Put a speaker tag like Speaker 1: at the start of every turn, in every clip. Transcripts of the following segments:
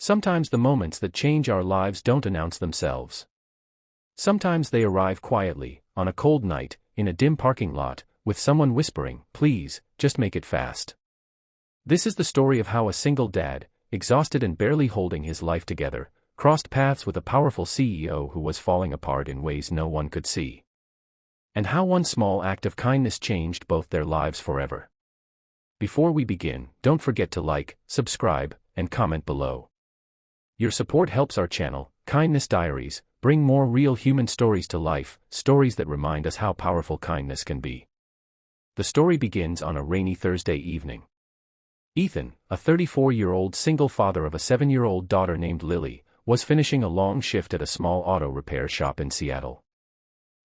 Speaker 1: Sometimes the moments that change our lives don't announce themselves. Sometimes they arrive quietly, on a cold night, in a dim parking lot, with someone whispering, "Please, just make it fast." This is the story of how a single dad, exhausted and barely holding his life together, crossed paths with a powerful CEO who was falling apart in ways no one could see. And how one small act of kindness changed both their lives forever. Before we begin, don't forget to like, subscribe, and comment below. Your support helps our channel, Kindness Diaries, bring more real human stories to life, stories that remind us how powerful kindness can be. The story begins on a rainy Thursday evening. Ethan, a 34-year-old single father of a 7-year-old daughter named Lily, was finishing a long shift at a small auto repair shop in Seattle.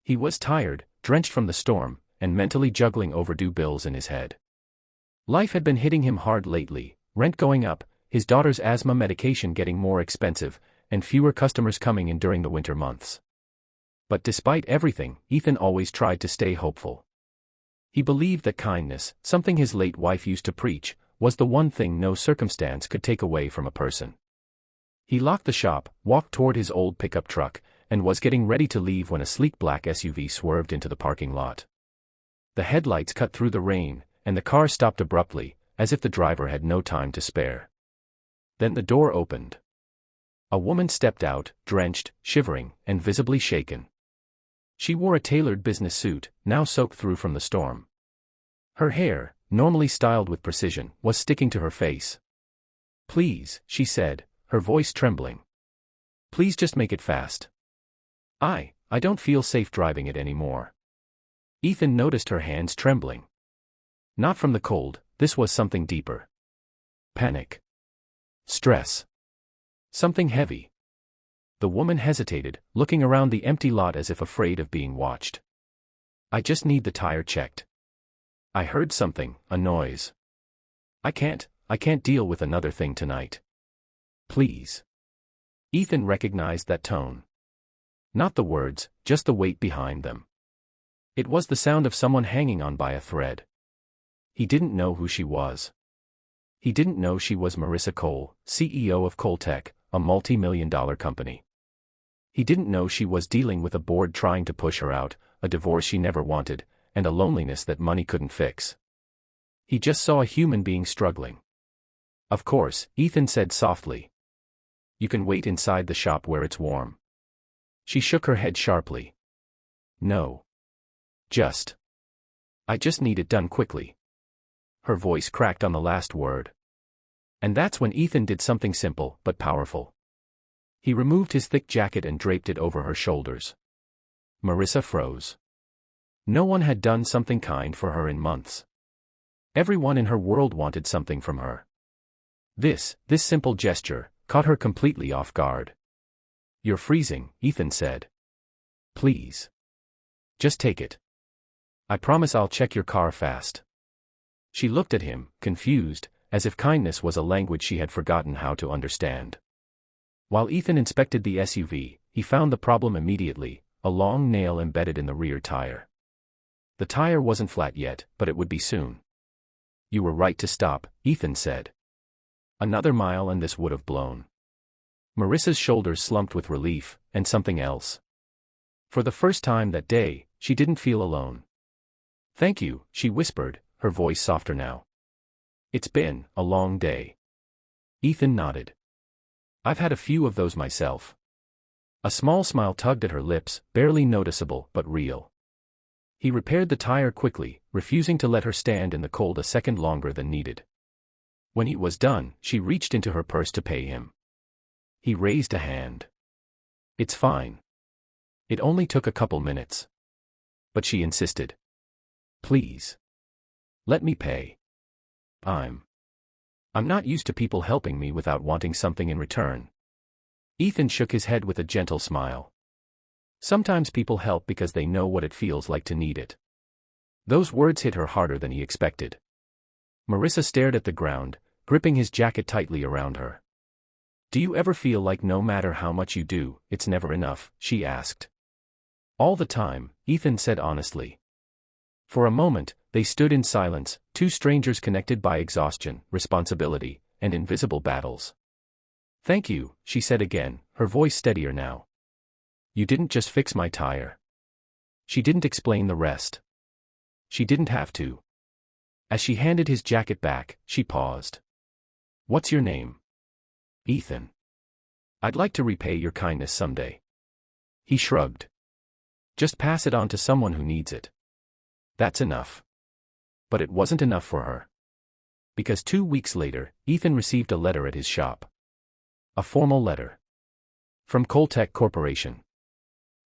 Speaker 1: He was tired, drenched from the storm, and mentally juggling overdue bills in his head. Life had been hitting him hard lately, rent going up, his daughter's asthma medication getting more expensive, and fewer customers coming in during the winter months. But despite everything, Ethan always tried to stay hopeful. He believed that kindness, something his late wife used to preach, was the one thing no circumstance could take away from a person. He locked the shop, walked toward his old pickup truck, and was getting ready to leave when a sleek black SUV swerved into the parking lot. The headlights cut through the rain, and the car stopped abruptly, as if the driver had no time to spare. Then the door opened. A woman stepped out, drenched, shivering, and visibly shaken. She wore a tailored business suit, now soaked through from the storm. Her hair, normally styled with precision, was sticking to her face. "Please," she said, her voice trembling. "Please just make it fast. I don't feel safe driving it anymore." Ethan noticed her hands trembling. Not from the cold, this was something deeper. Panic. Stress. Something heavy. The woman hesitated, looking around the empty lot as if afraid of being watched. "I just need the tire checked. I heard something, a noise. I can't deal with another thing tonight. Please." Ethan recognized that tone. Not the words, just the weight behind them. It was the sound of someone hanging on by a thread. He didn't know who she was. He didn't know she was Marissa Cole, CEO of Coltech, a multi-million-dollar company. He didn't know she was dealing with a board trying to push her out, a divorce she never wanted, and a loneliness that money couldn't fix. He just saw a human being struggling. "Of course," Ethan said softly. "You can wait inside the shop where it's warm." She shook her head sharply. "No. I just need it done quickly." Her voice cracked on the last word. And that's when Ethan did something simple but powerful. He removed his thick jacket and draped it over her shoulders. Marissa froze. No one had done something kind for her in months. Everyone in her world wanted something from her. This simple gesture caught her completely off guard. "You're freezing," Ethan said. "Please. Just take it. I promise I'll check your car fast." She looked at him, confused, as if kindness was a language she had forgotten how to understand. While Ethan inspected the SUV, he found the problem immediately, a long nail embedded in the rear tire. The tire wasn't flat yet, but it would be soon. "You were right to stop," Ethan said. "Another mile and this would have blown." Marissa's shoulders slumped with relief, and something else. For the first time that day, she didn't feel alone. "Thank you," she whispered, her voice softer now. "It's been a long day." Ethan nodded. "I've had a few of those myself." A small smile tugged at her lips, barely noticeable but real. He repaired the tire quickly, refusing to let her stand in the cold a second longer than needed. When he was done, she reached into her purse to pay him. He raised a hand. "It's fine. It only took a couple minutes." But she insisted. "Please. Let me pay. I'm not used to people helping me without wanting something in return." Ethan shook his head with a gentle smile. Sometimes people help because they know what it feels like to need it. Those words hit her harder than he expected. Marissa stared at the ground, gripping his jacket tightly around her. "Do you ever feel like no matter how much you do, it's never enough?" she asked. "All the time," Ethan said honestly. For a moment, they stood in silence, two strangers connected by exhaustion, responsibility, and invisible battles. Thank you, she said again, her voice steadier now. You didn't just fix my tire. She didn't explain the rest. She didn't have to. As she handed his jacket back, she paused. What's your name? Ethan. I'd like to repay your kindness someday. He shrugged. Just pass it on to someone who needs it. That's enough. But it wasn't enough for her. Because 2 weeks later, Ethan received a letter at his shop. A formal letter. From Coltech Corporation.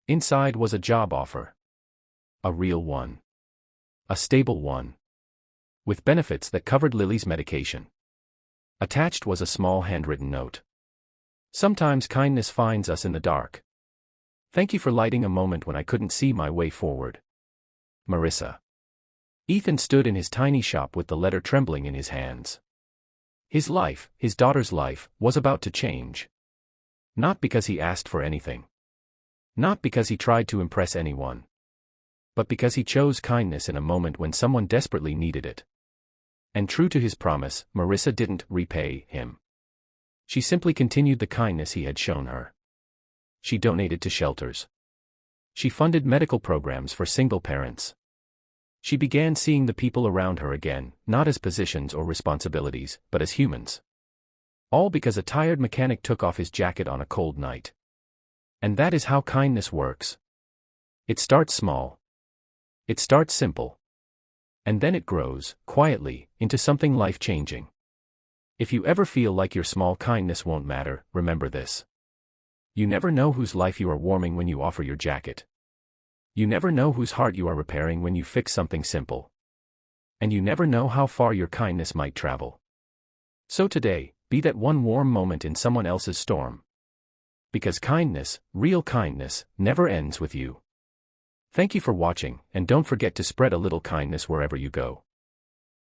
Speaker 1: Inside was a job offer. A real one. A stable one. With benefits that covered Lily's medication. Attached was a small handwritten note. Sometimes kindness finds us in the dark. Thank you for lighting a moment when I couldn't see my way forward. Marissa. Ethan stood in his tiny shop with the letter trembling in his hands. His life, his daughter's life, was about to change. Not because he asked for anything. Not because he tried to impress anyone. But because he chose kindness in a moment when someone desperately needed it. And true to his promise, Marissa didn't repay him. She simply continued the kindness he had shown her. She donated to shelters. She funded medical programs for single parents. She began seeing the people around her again, not as positions or responsibilities, but as humans. All because a tired mechanic took off his jacket on a cold night. And that is how kindness works. It starts small. It starts simple. And then it grows, quietly, into something life-changing. If you ever feel like your small kindness won't matter, remember this. You never know whose life you are warming when you offer your jacket. You never know whose heart you are repairing when you fix something simple. And you never know how far your kindness might travel. So today, be that one warm moment in someone else's storm. Because kindness, real kindness, never ends with you. Thank you for watching, and don't forget to spread a little kindness wherever you go.